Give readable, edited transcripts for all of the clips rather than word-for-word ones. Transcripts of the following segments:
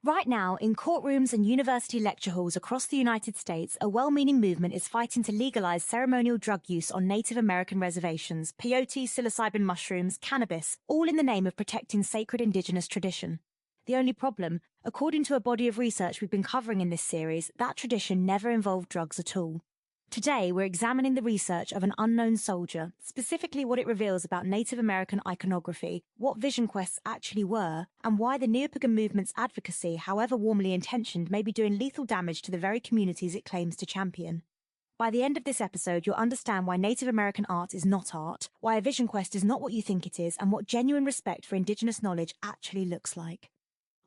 Right now, in courtrooms and university lecture halls across the United States, a well-meaning movement is fighting to legalize ceremonial drug use on Native American reservations, peyote, psilocybin mushrooms, cannabis, all in the name of protecting sacred indigenous tradition. The only problem, according to a body of research we've been covering in this series, that tradition never involved drugs at all. Today, we're examining the research of an unknown soldier, specifically what it reveals about Native American iconography, what vision quests actually were, and why the neopagan movement's advocacy, however warmly intentioned, may be doing lethal damage to the very communities it claims to champion. By the end of this episode, you'll understand why Native American art is not art, why a vision quest is not what you think it is, and what genuine respect for indigenous knowledge actually looks like.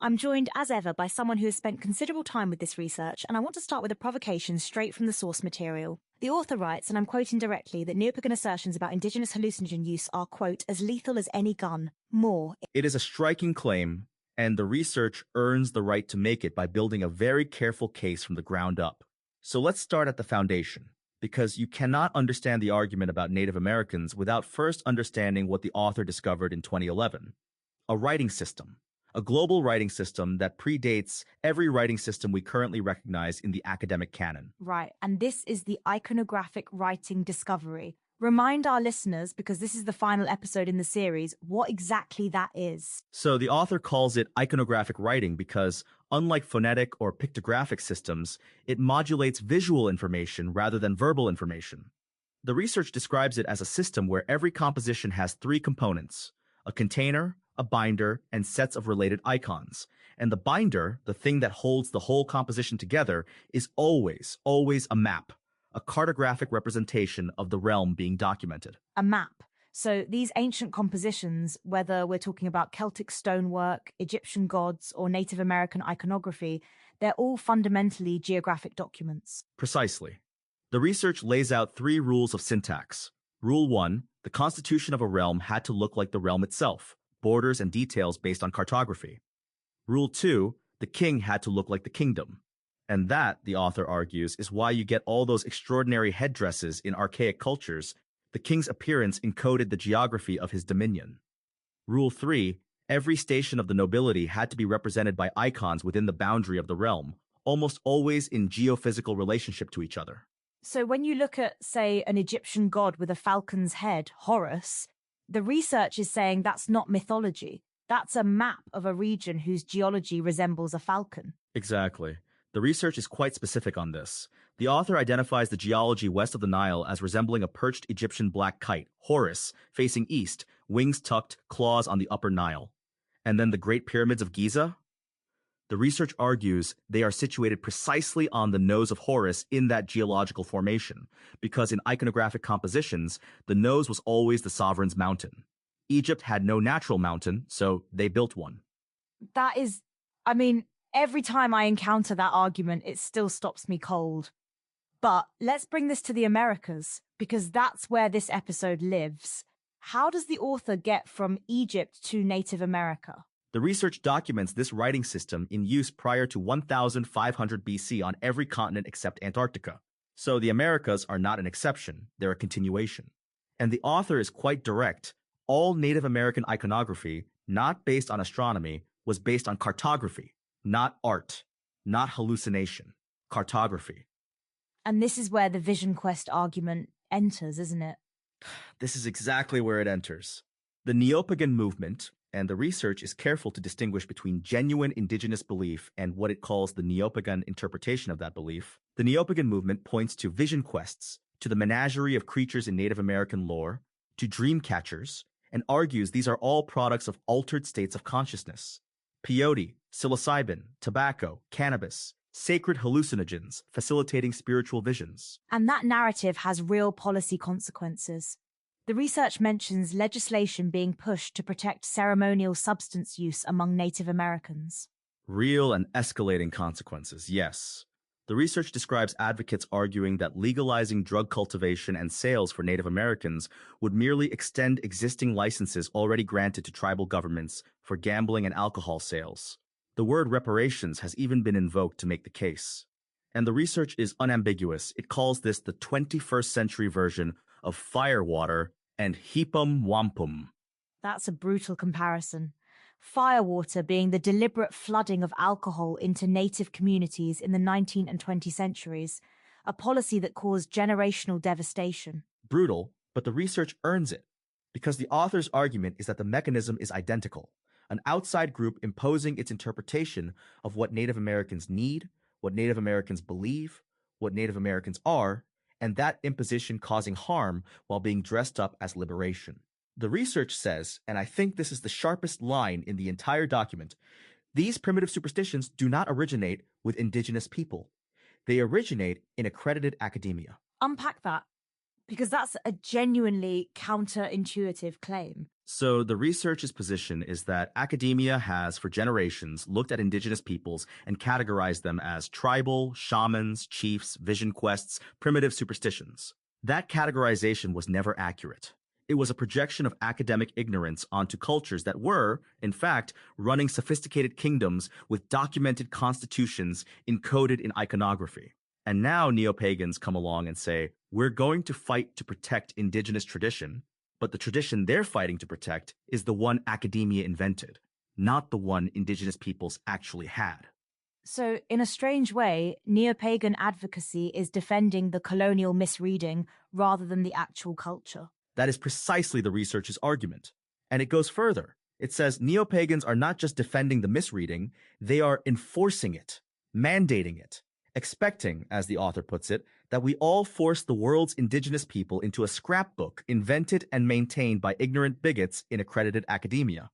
I'm joined, as ever, by someone who has spent considerable time with this research, and I want to start with a provocation straight from the source material. The author writes, and I'm quoting directly, that neopagan assertions about indigenous hallucinogen use are, quote, as lethal as any gun. More. It is a striking claim, and the research earns the right to make it by building a very careful case from the ground up. So let's start at the foundation, because you cannot understand the argument about Native Americans without first understanding what the author discovered in 2011. A writing system. A global writing system that predates every writing system we currently recognize in the academic canon. Right, and this is the iconographic writing discovery. Remind our listeners, because this is the final episode in the series, what exactly that is. So the author calls it iconographic writing because, unlike phonetic or pictographic systems, it modulates visual information rather than verbal information. The research describes it as a system where every composition has three components: a container, a binder, and sets of related icons. And the binder, the thing that holds the whole composition together, is always a map, a cartographic representation of the realm being documented. A map. So these ancient compositions, whether we're talking about Celtic stonework, Egyptian gods, or Native American iconography, they're all fundamentally geographic documents. Precisely. The research lays out three rules of syntax. Rule 1, the constitution of a realm had to look like the realm itself, borders and details based on cartography. Rule 2, the king had to look like the kingdom. And that, the author argues, is why you get all those extraordinary headdresses in archaic cultures. The king's appearance encoded the geography of his dominion. Rule 3, every station of the nobility had to be represented by icons within the boundary of the realm, almost always in geophysical relationship to each other. So when you look at, say, an Egyptian god with a falcon's head, Horus, the research is saying that's not mythology. That's a map of a region whose geology resembles a falcon. Exactly. The research is quite specific on this. The author identifies the geology west of the Nile as resembling a perched Egyptian black kite, Horus, facing east, wings tucked, claws on the upper Nile. And then the Great Pyramids of Giza? The research argues they are situated precisely on the nose of Horus in that geological formation, because in iconographic compositions, the nose was always the sovereign's mountain. Egypt had no natural mountain, so they built one. That is, every time I encounter that argument, it still stops me cold. But let's bring this to the Americas, because that's where this episode lives. How does the author get from Egypt to Native America? The research documents this writing system in use prior to 1500 BC on every continent except Antarctica. So the Americas are not an exception, they're a continuation. And the author is quite direct. All Native American iconography, not based on astronomy, was based on cartography, not art, not hallucination, cartography. And this is where the vision quest argument enters, isn't it? This is exactly where it enters. The neopagan movement, and the research is careful to distinguish between genuine indigenous belief and what it calls the neopagan interpretation of that belief. The neopagan movement points to vision quests, to the menagerie of creatures in Native American lore, to dream catchers, and argues these are all products of altered states of consciousness. Peyote, psilocybin, tobacco, cannabis, sacred hallucinogens facilitating spiritual visions. And that narrative has real policy consequences. The research mentions legislation being pushed to protect ceremonial substance use among Native Americans. Real and escalating consequences, yes. The research describes advocates arguing that legalizing drug cultivation and sales for Native Americans would merely extend existing licenses already granted to tribal governments for gambling and alcohol sales. The word reparations has even been invoked to make the case. And the research is unambiguous. It calls this the 21st century version of firewater and Heapum Wampum. That's a brutal comparison. Firewater being the deliberate flooding of alcohol into native communities in the 19th and 20th centuries, a policy that caused generational devastation. Brutal, but the research earns it, because the author's argument is that the mechanism is identical, an outside group imposing its interpretation of what Native Americans need, what Native Americans believe, what Native Americans are, and that imposition causing harm while being dressed up as liberation. The research says, and I think this is the sharpest line in the entire document, these primitive superstitions do not originate with indigenous people. They originate in accredited academia. Unpack that, because that's a genuinely counterintuitive claim. So the research's position is that academia has, for generations, looked at indigenous peoples and categorized them as tribal, shamans, chiefs, vision quests, primitive superstitions. That categorization was never accurate. It was a projection of academic ignorance onto cultures that were, in fact, running sophisticated kingdoms with documented constitutions encoded in iconography. And now neo-pagans come along and say, we're going to fight to protect indigenous tradition, but the tradition they're fighting to protect is the one academia invented, not the one indigenous peoples actually had. So, in a strange way, neo-pagan advocacy is defending the colonial misreading rather than the actual culture. That is precisely the research's argument. And it goes further. It says neo-pagans are not just defending the misreading, they are enforcing it, mandating it, expecting, as the author puts it, that we all force the world's indigenous people into a scrapbook invented and maintained by ignorant bigots in accredited academia.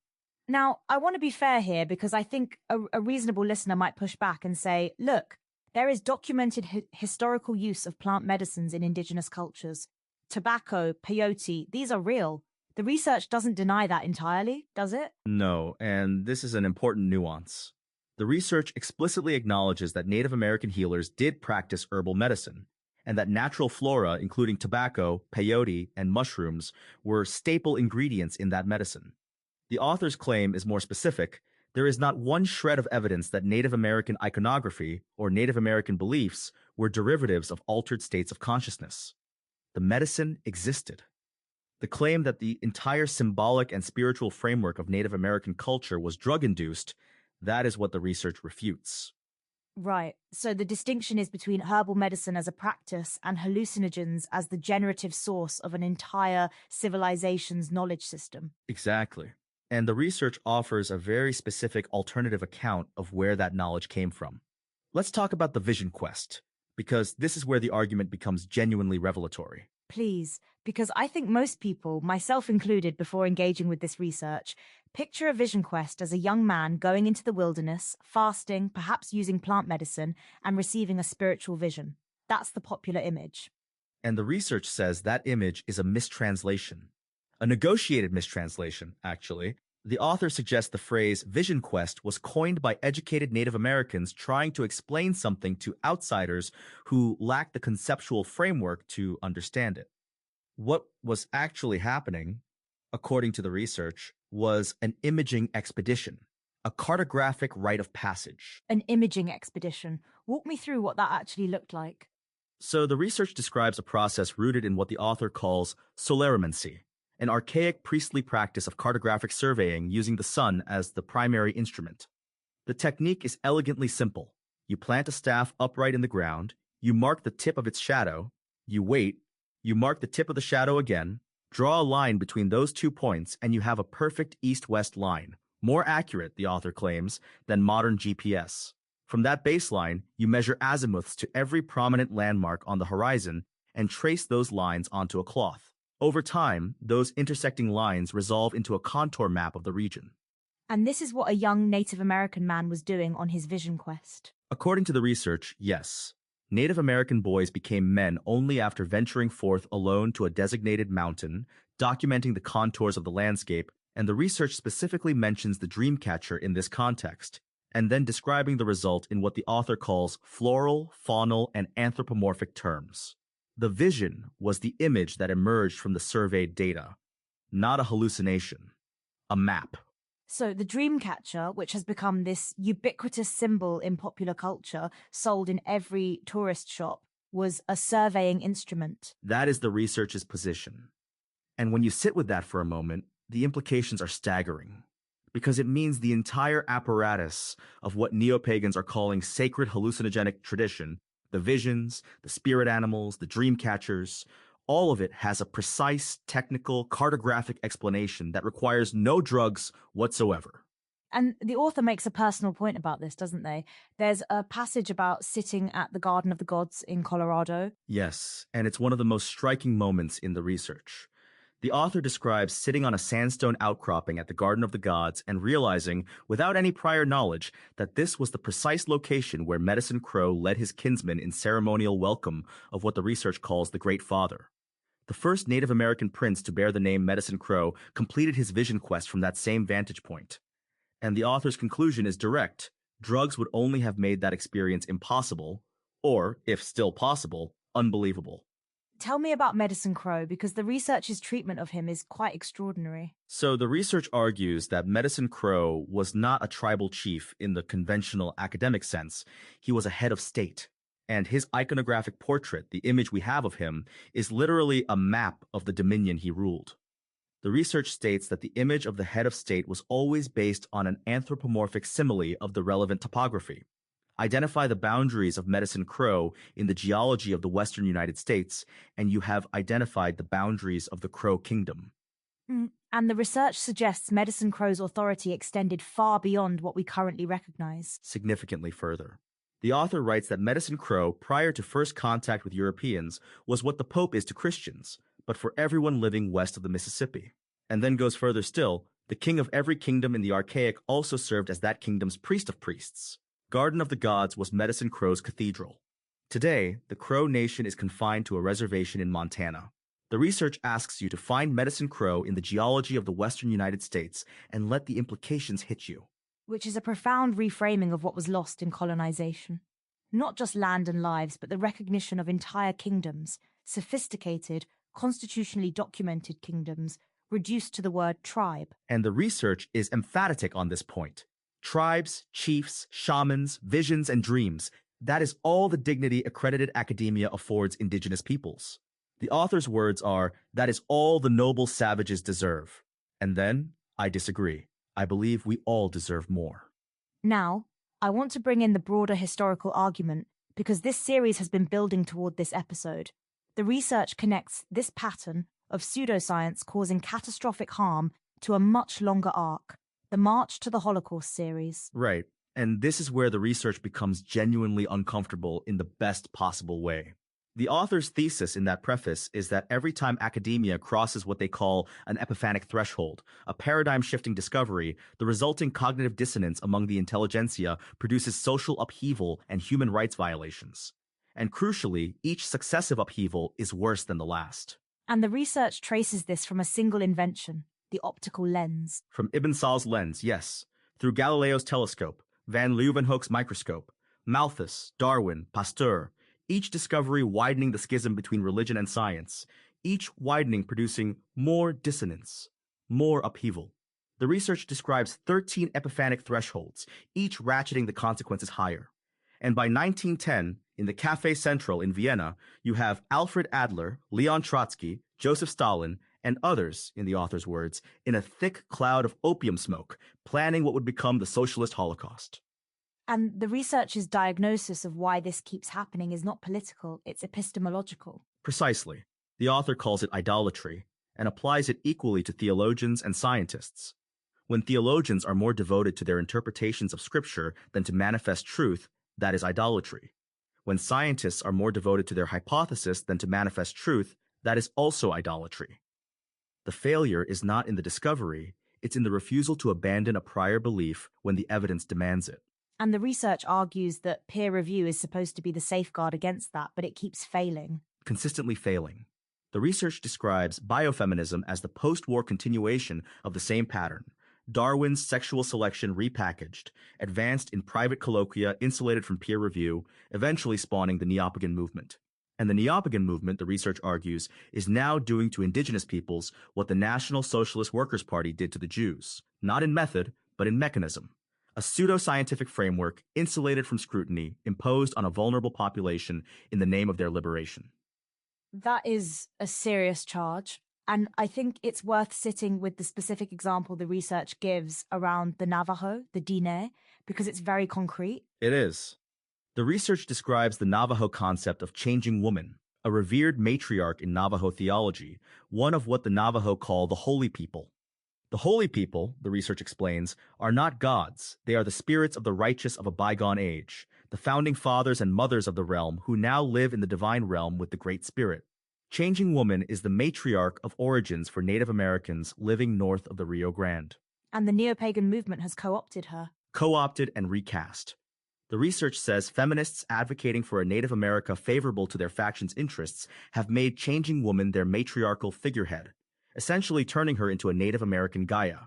Now, I want to be fair here because I think a reasonable listener might push back and say, look, there is documented historical use of plant medicines in indigenous cultures. Tobacco, peyote, these are real. The research doesn't deny that entirely, does it? No, and this is an important nuance. The research explicitly acknowledges that Native American healers did practice herbal medicine, and that natural flora, including tobacco, peyote, and mushrooms, were staple ingredients in that medicine. The author's claim is more specific. There is not one shred of evidence that Native American iconography or Native American beliefs were derivatives of altered states of consciousness. The medicine existed. The claim that the entire symbolic and spiritual framework of Native American culture was drug-induced, that is what the research refutes. Right. So the distinction is between herbal medicine as a practice and hallucinogens as the generative source of an entire civilization's knowledge system. Exactly. And the research offers a very specific alternative account of where that knowledge came from. Let's talk about the vision quest, because this is where the argument becomes genuinely revelatory. Please, because I think most people, myself included before engaging with this research, picture a vision quest as a young man going into the wilderness, fasting, perhaps using plant medicine, and receiving a spiritual vision. That's the popular image. And the research says that image is a mistranslation. A negotiated mistranslation, actually. The author suggests the phrase vision quest was coined by educated Native Americans trying to explain something to outsiders who lacked the conceptual framework to understand it. What was actually happening, according to the research, was an imaging expedition, a cartographic rite of passage. An imaging expedition. Walk me through what that actually looked like. So the research describes a process rooted in what the author calls solarimancy, an archaic priestly practice of cartographic surveying using the sun as the primary instrument. The technique is elegantly simple. You plant a staff upright in the ground, you mark the tip of its shadow, you wait, you mark the tip of the shadow again, draw a line between those 2 points, and you have a perfect east-west line, more accurate, the author claims, than modern GPS. From that baseline, you measure azimuths to every prominent landmark on the horizon and trace those lines onto a cloth. Over time, those intersecting lines resolve into a contour map of the region. And this is what a young Native American man was doing on his vision quest. According to the research, yes. Native American boys became men only after venturing forth alone to a designated mountain, documenting the contours of the landscape, and the research specifically mentions the dream catcher in this context, and then describing the result in what the author calls floral, faunal, and anthropomorphic terms. The vision was the image that emerged from the surveyed data, not a hallucination, a map. So the dream catcher, which has become this ubiquitous symbol in popular culture, sold in every tourist shop, was a surveying instrument. That is the researcher's position. And when you sit with that for a moment, the implications are staggering. because it means the entire apparatus of what neo-pagans are calling sacred hallucinogenic tradition, the visions, the spirit animals, the dream catchers, all of it has a precise, technical, cartographic explanation that requires no drugs whatsoever. And the author makes a personal point about this, doesn't they? There's a passage about sitting at the Garden of the Gods in Colorado. Yes, and it's one of the most striking moments in the research. The author describes sitting on a sandstone outcropping at the Garden of the Gods and realizing, without any prior knowledge, that this was the precise location where Medicine Crow led his kinsmen in ceremonial welcome of what the research calls the Great Father. The first Native American prince to bear the name Medicine Crow completed his vision quest from that same vantage point. And the author's conclusion is direct. Drugs would only have made that experience impossible, or, if still possible, unbelievable. Tell me about Medicine Crow, because the research's treatment of him is quite extraordinary. So the research argues that Medicine Crow was not a tribal chief in the conventional academic sense. He was a head of state. And his iconographic portrait, the image we have of him, is literally a map of the dominion he ruled. The research states that the image of the head of state was always based on an anthropomorphic simile of the relevant topography. Identify the boundaries of Medicine Crow in the geology of the western United States, and you have identified the boundaries of the Crow Kingdom. And the research suggests Medicine Crow's authority extended far beyond what we currently recognize. Significantly further. The author writes that Medicine Crow, prior to first contact with Europeans, was what the Pope is to Christians, but for everyone living west of the Mississippi. And then goes further still, the king of every kingdom in the archaic also served as that kingdom's priest of priests. Garden of the Gods was Medicine Crow's cathedral. Today, the Crow Nation is confined to a reservation in Montana. The research asks you to find Medicine Crow in the geology of the western United States and let the implications hit you. Which is a profound reframing of what was lost in colonization. Not just land and lives, but the recognition of entire kingdoms, sophisticated, constitutionally documented kingdoms, reduced to the word tribe. And the research is emphatic on this point. Tribes, chiefs, shamans, visions, and dreams. That is all the dignity accredited academia affords indigenous peoples. The author's words are, that is all the noble savages deserve. And then, I disagree. I believe we all deserve more. Now, I want to bring in the broader historical argument, because this series has been building toward this episode. The research connects this pattern of pseudoscience causing catastrophic harm to a much longer arc, the March to the Holocaust series. Right, and this is where the research becomes genuinely uncomfortable in the best possible way. The author's thesis in that preface is that every time academia crosses what they call an epiphanic threshold, a paradigm-shifting discovery, the resulting cognitive dissonance among the intelligentsia produces social upheaval and human rights violations. And crucially, each successive upheaval is worse than the last. And the research traces this from a single invention, the optical lens. From Ibn Sahl's lens, yes, through Galileo's telescope, Van Leeuwenhoek's microscope, Malthus, Darwin, Pasteur, each discovery widening the schism between religion and science, each widening producing more dissonance, more upheaval. The research describes 13 epiphanic thresholds, each ratcheting the consequences higher. And by 1910, in the Café Central in Vienna, you have Alfred Adler, Leon Trotsky, Joseph Stalin, and others, in the author's words, in a thick cloud of opium smoke, planning what would become the socialist Holocaust. And the researcher's diagnosis of why this keeps happening is not political, it's epistemological. Precisely. The author calls it idolatry, and applies it equally to theologians and scientists. When theologians are more devoted to their interpretations of Scripture than to manifest truth, that is idolatry. When scientists are more devoted to their hypothesis than to manifest truth, that is also idolatry. The failure is not in the discovery, it's in the refusal to abandon a prior belief when the evidence demands it. And the research argues that peer review is supposed to be the safeguard against that, but it keeps failing. Consistently failing. The research describes biofeminism as the post-war continuation of the same pattern. Darwin's sexual selection repackaged, advanced in private colloquia insulated from peer review, eventually spawning the Neopagan movement. And the Neopagan movement, the research argues, is now doing to indigenous peoples what the National Socialist Workers' Party did to the Jews, not in method, but in mechanism. A pseudo-scientific framework insulated from scrutiny imposed on a vulnerable population in the name of their liberation. That is a serious charge. And I think it's worth sitting with the specific example the research gives around the Navajo, the Diné, because it's very concrete. It is. The research describes the Navajo concept of changing woman, a revered matriarch in Navajo theology, one of what the Navajo call the holy people. The holy people, the research explains, are not gods. They are the spirits of the righteous of a bygone age, the founding fathers and mothers of the realm who now live in the divine realm with the Great Spirit. Changing woman is the matriarch of origins for Native Americans living north of the Rio Grande. And the neo-pagan movement has co-opted her. Co-opted and recast. The research says feminists advocating for a Native America favorable to their faction's interests have made changing woman their matriarchal figurehead, essentially turning her into a Native American Gaia.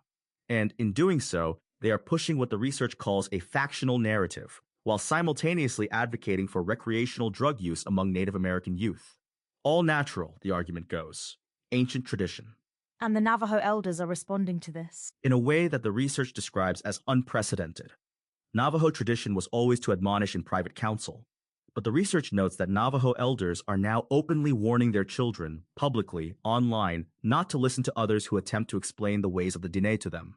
And in doing so, they are pushing what the research calls a factional narrative, while simultaneously advocating for recreational drug use among Native American youth. All natural, the argument goes. Ancient tradition. And the Navajo elders are responding to this. In a way that the research describes as unprecedented. Navajo tradition was always to admonish in private counsel, but the research notes that Navajo elders are now openly warning their children, publicly, online, not to listen to others who attempt to explain the ways of the Diné to them.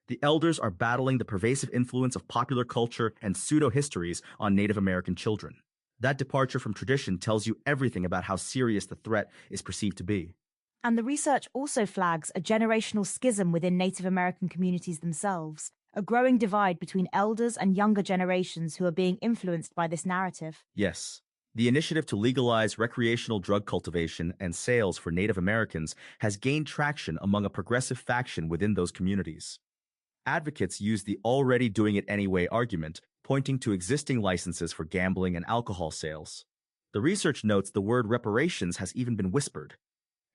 The elders are battling the pervasive influence of popular culture and pseudo-histories on Native American children. That departure from tradition tells you everything about how serious the threat is perceived to be. And the research also flags a generational schism within Native American communities themselves, a growing divide between elders and younger generations who are being influenced by this narrative. Yes. The initiative to legalize recreational drug cultivation and sales for Native Americans has gained traction among a progressive faction within those communities. Advocates use the already doing it anyway argument, pointing to existing licenses for gambling and alcohol sales. The research notes the word reparations has even been whispered.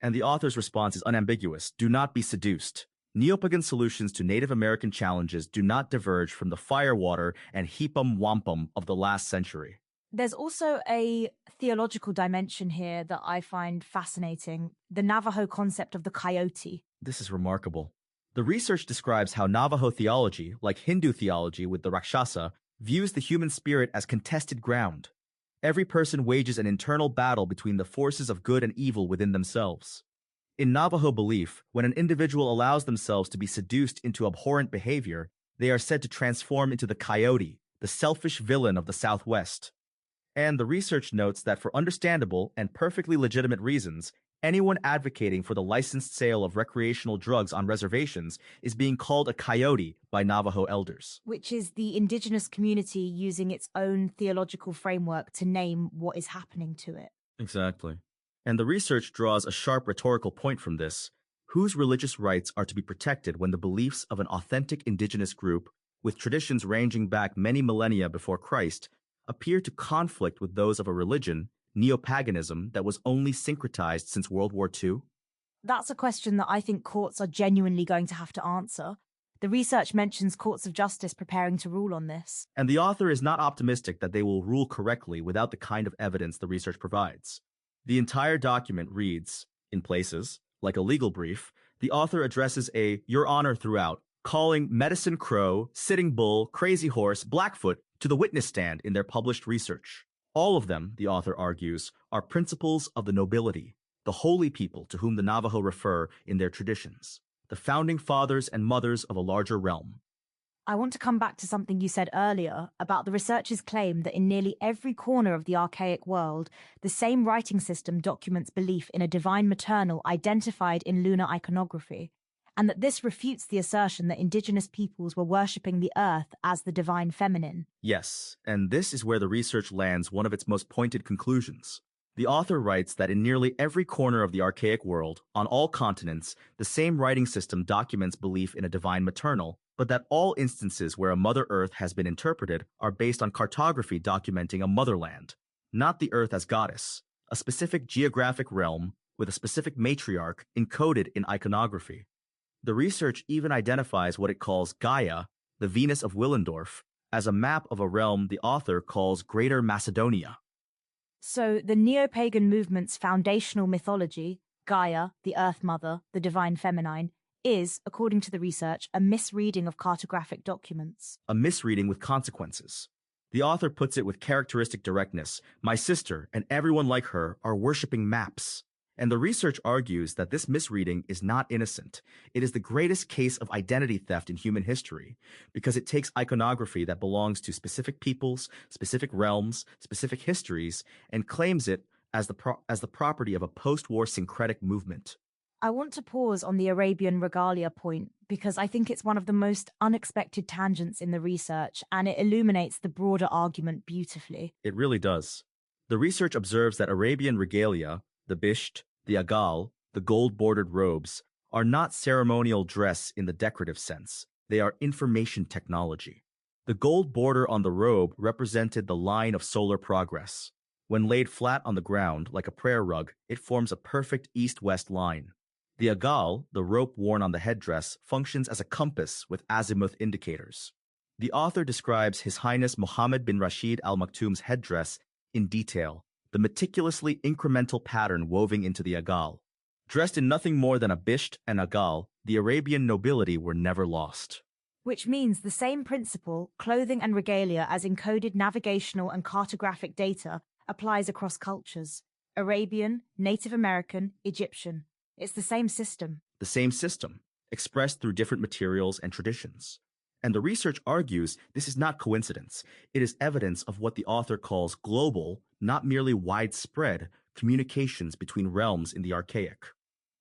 And the author's response is unambiguous: do not be seduced. Neopagan solutions to Native American challenges do not diverge from the firewater and Heapum Wampum of the last century. There's also a theological dimension here that I find fascinating, the Navajo concept of the coyote. This is remarkable. The research describes how Navajo theology, like Hindu theology with the Rakshasa, views the human spirit as contested ground. Every person wages an internal battle between the forces of good and evil within themselves. In Navajo belief, when an individual allows themselves to be seduced into abhorrent behavior, they are said to transform into the coyote, the selfish villain of the Southwest. And the research notes that for understandable and perfectly legitimate reasons, anyone advocating for the licensed sale of recreational drugs on reservations is being called a coyote by Navajo elders. Which is the indigenous community using its own theological framework to name what is happening to it. Exactly. And the research draws a sharp rhetorical point from this. Whose religious rights are to be protected when the beliefs of an authentic indigenous group, with traditions ranging back many millennia before Christ, appear to conflict with those of a religion, neopaganism, that was only syncretized since World War II? That's a question that I think courts are genuinely going to have to answer. The research mentions courts of justice preparing to rule on this. And the author is not optimistic that they will rule correctly without the kind of evidence the research provides. The entire document reads, in places, like a legal brief. The author addresses a "Your Honor" throughout, calling Medicine Crow, Sitting Bull, Crazy Horse, Blackfoot to the witness stand in their published research. All of them, the author argues, are principles of the nobility, the holy people to whom the Navajo refer in their traditions, the founding fathers and mothers of a larger realm. I want to come back to something you said earlier about the researchers' claim that in nearly every corner of the archaic world, the same writing system documents belief in a divine maternal identified in lunar iconography, and that this refutes the assertion that indigenous peoples were worshipping the earth as the divine feminine. Yes, and this is where the research lands one of its most pointed conclusions. The author writes that in nearly every corner of the archaic world, on all continents, the same writing system documents belief in a divine maternal, but that all instances where a Mother Earth has been interpreted are based on cartography documenting a motherland, not the Earth as goddess, a specific geographic realm with a specific matriarch encoded in iconography. The research even identifies what it calls Gaia, the Venus of Willendorf, as a map of a realm the author calls Greater Macedonia. So the neo-pagan movement's foundational mythology, Gaia, the Earth Mother, the divine feminine, is, according to the research, a misreading of cartographic documents. A misreading with consequences. The author puts it with characteristic directness: my sister and everyone like her are worshipping maps. And the research argues that this misreading is not innocent. It is the greatest case of identity theft in human history because it takes iconography that belongs to specific peoples, specific realms, specific histories, and claims it as the property of a post-war syncretic movement. I want to pause on the Arabian regalia point because I think it's one of the most unexpected tangents in the research, and it illuminates the broader argument beautifully. It really does. The research observes that Arabian regalia, the bisht, the agal, the gold-bordered robes, are not ceremonial dress in the decorative sense. They are information technology. The gold border on the robe represented the line of solar progress. When laid flat on the ground like a prayer rug, it forms a perfect east-west line. The agal, the rope worn on the headdress, functions as a compass with azimuth indicators. The author describes His Highness Mohammed bin Rashid Al Maktoum's headdress in detail, the meticulously incremental pattern woven into the agal. Dressed in nothing more than a bisht and agal, the Arabian nobility were never lost. Which means the same principle, clothing and regalia as encoded navigational and cartographic data, applies across cultures. Arabian, Native American, Egyptian. It's the same system. The same system, expressed through different materials and traditions. And the research argues this is not coincidence. It is evidence of what the author calls global, not merely widespread, communications between realms in the archaic.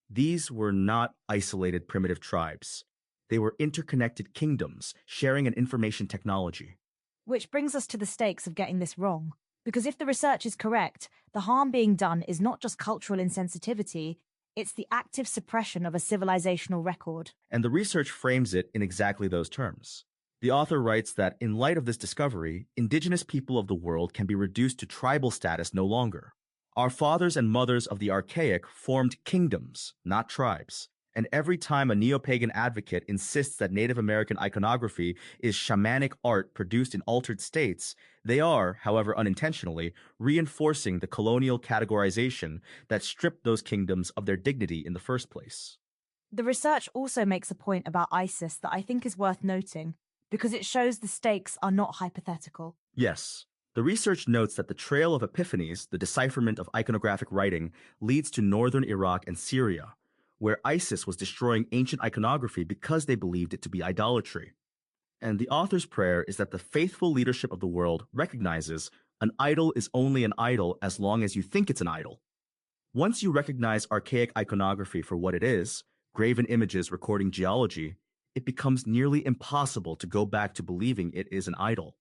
These were not isolated primitive tribes. They were interconnected kingdoms sharing an information technology. Which brings us to the stakes of getting this wrong. Because if the research is correct, the harm being done is not just cultural insensitivity, it's the active suppression of a civilizational record. And the research frames it in exactly those terms. The author writes that in light of this discovery, indigenous people of the world can be reduced to tribal status no longer. Our fathers and mothers of the archaic formed kingdoms, not tribes. And every time a neo-pagan advocate insists that Native American iconography is shamanic art produced in altered states, they are, however unintentionally, reinforcing the colonial categorization that stripped those kingdoms of their dignity in the first place. The research also makes a point about ISIS that I think is worth noting, because it shows the stakes are not hypothetical. Yes. The research notes that the Trail of Epiphanies, the decipherment of iconographic writing, leads to northern Iraq and Syria, where ISIS was destroying ancient iconography because they believed it to be idolatry. And the author's prayer is that the faithful leadership of the world recognizes an idol is only an idol as long as you think it's an idol. Once you recognize archaic iconography for what it is, graven images recording geology, it becomes nearly impossible to go back to believing it is an idol.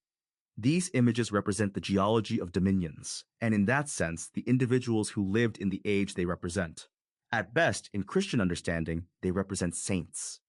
These images represent the geology of dominions, and in that sense, the individuals who lived in the age they represent. At best, in Christian understanding, they represent saints.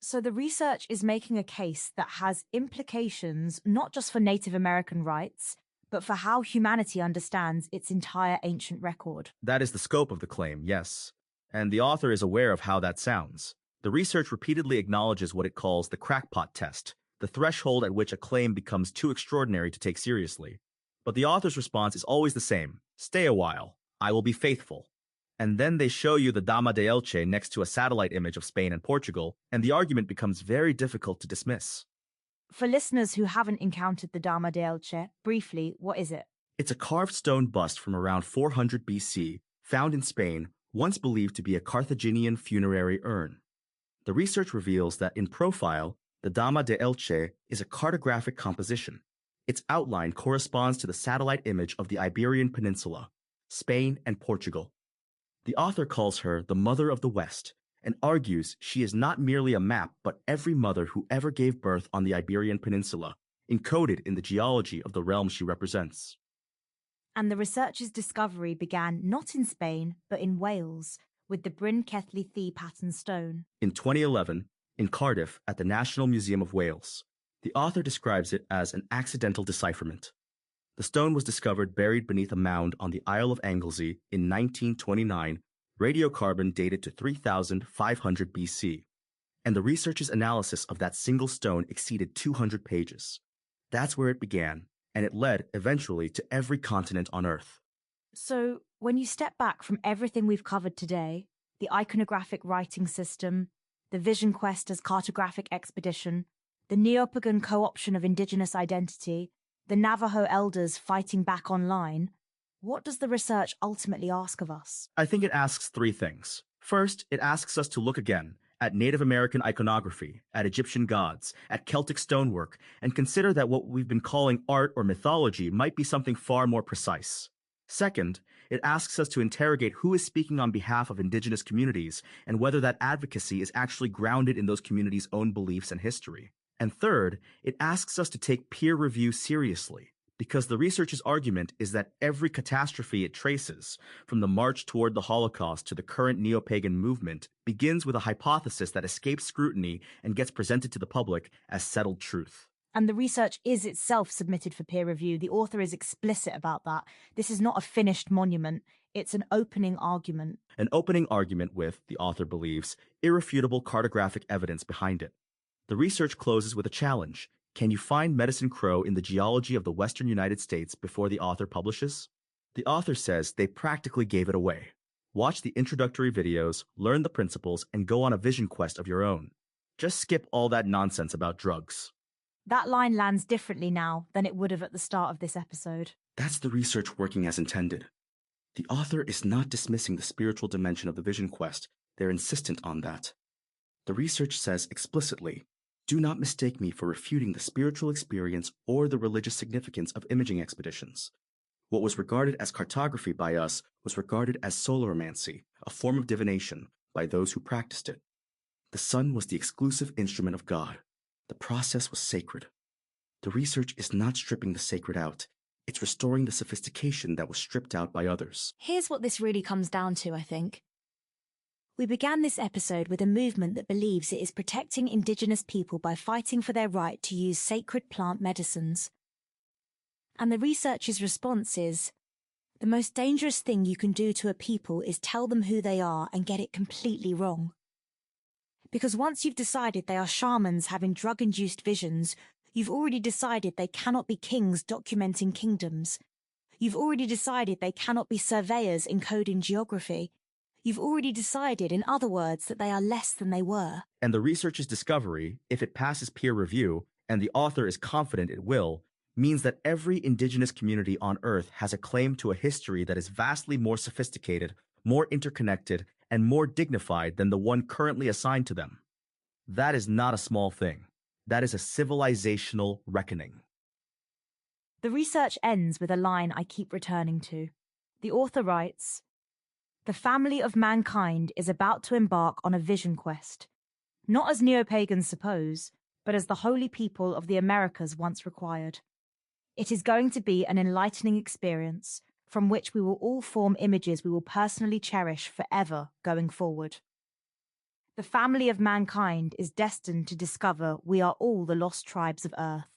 So the research is making a case that has implications not just for Native American rights, but for how humanity understands its entire ancient record. That is the scope of the claim, yes. And the author is aware of how that sounds. The research repeatedly acknowledges what it calls the crackpot test, the threshold at which a claim becomes too extraordinary to take seriously. But the author's response is always the same. Stay a while. I will be faithful. And then they show you the Dama de Elche next to a satellite image of Spain and Portugal, and the argument becomes very difficult to dismiss. For listeners who haven't encountered the Dama de Elche, briefly, what is it? It's a carved stone bust from around 400 BC, found in Spain, once believed to be a Carthaginian funerary urn. The research reveals that in profile, the Dama de Elche is a cartographic composition. Its outline corresponds to the satellite image of the Iberian Peninsula, Spain and Portugal. The author calls her the Mother of the West and argues she is not merely a map but every mother who ever gave birth on the Iberian Peninsula, encoded in the geology of the realm she represents. And the researcher's discovery began not in Spain but in Wales, with the Bryn Celli Ddu pattern stone. In 2011, in Cardiff at the National Museum of Wales, the author describes it as an accidental decipherment. The stone was discovered buried beneath a mound on the Isle of Anglesey in 1929, radiocarbon dated to 3500 BC, and the researcher's analysis of that single stone exceeded 200 pages. That's where it began, and it led, eventually, to every continent on Earth. So, when you step back from everything we've covered today, the iconographic writing system, the Vision Quest as cartographic expedition, the Neo-pagan co-option of indigenous identity, the Navajo elders fighting back online, What does the research ultimately ask of us? I think it asks three things. First, it asks us to look again at Native American iconography, at Egyptian gods, at Celtic stonework, and consider that what we've been calling art or mythology might be something far more precise. Second, it asks us to interrogate who is speaking on behalf of indigenous communities and whether that advocacy is actually grounded in those communities' own beliefs and history. And third, it asks us to take peer review seriously, because the research's argument is that every catastrophe it traces, from the march toward the Holocaust to the current neo-pagan movement, begins with a hypothesis that escapes scrutiny and gets presented to the public as settled truth. And the research is itself submitted for peer review. The author is explicit about that. This is not a finished monument. It's an opening argument. An opening argument with, the author believes, irrefutable cartographic evidence behind it. The research closes with a challenge. Can you find Medicine Crow in the geology of the western United States before the author publishes? The author says they practically gave it away. Watch the introductory videos, learn the principles, and go on a vision quest of your own. Just skip all that nonsense about drugs. That line lands differently now than it would have at the start of this episode. That's the research working as intended. The author is not dismissing the spiritual dimension of the vision quest. They're insistent on that. The research says explicitly, do not mistake me for refuting the spiritual experience or the religious significance of imaging expeditions. What was regarded as cartography by us was regarded as soloromancy, a form of divination, by those who practiced it. The sun was the exclusive instrument of God. The process was sacred. The research is not stripping the sacred out. It's restoring the sophistication that was stripped out by others. Here's what this really comes down to, I think. We began this episode with a movement that believes it is protecting indigenous people by fighting for their right to use sacred plant medicines. And the researcher's response is, the most dangerous thing you can do to a people is tell them who they are and get it completely wrong. Because once you've decided they are shamans having drug-induced visions, you've already decided they cannot be kings documenting kingdoms. You've already decided they cannot be surveyors encoding geography. You've already decided, in other words, that they are less than they were. And the research's discovery, if it passes peer review, and the author is confident it will, means that every indigenous community on Earth has a claim to a history that is vastly more sophisticated, more interconnected, and more dignified than the one currently assigned to them. That is not a small thing. That is a civilizational reckoning. The research ends with a line I keep returning to. The author writes, "The family of mankind is about to embark on a vision quest, not as neo-pagans suppose, but as the holy people of the Americas once required. It is going to be an enlightening experience, from which we will all form images we will personally cherish forever going forward. The family of mankind is destined to discover we are all the lost tribes of Earth."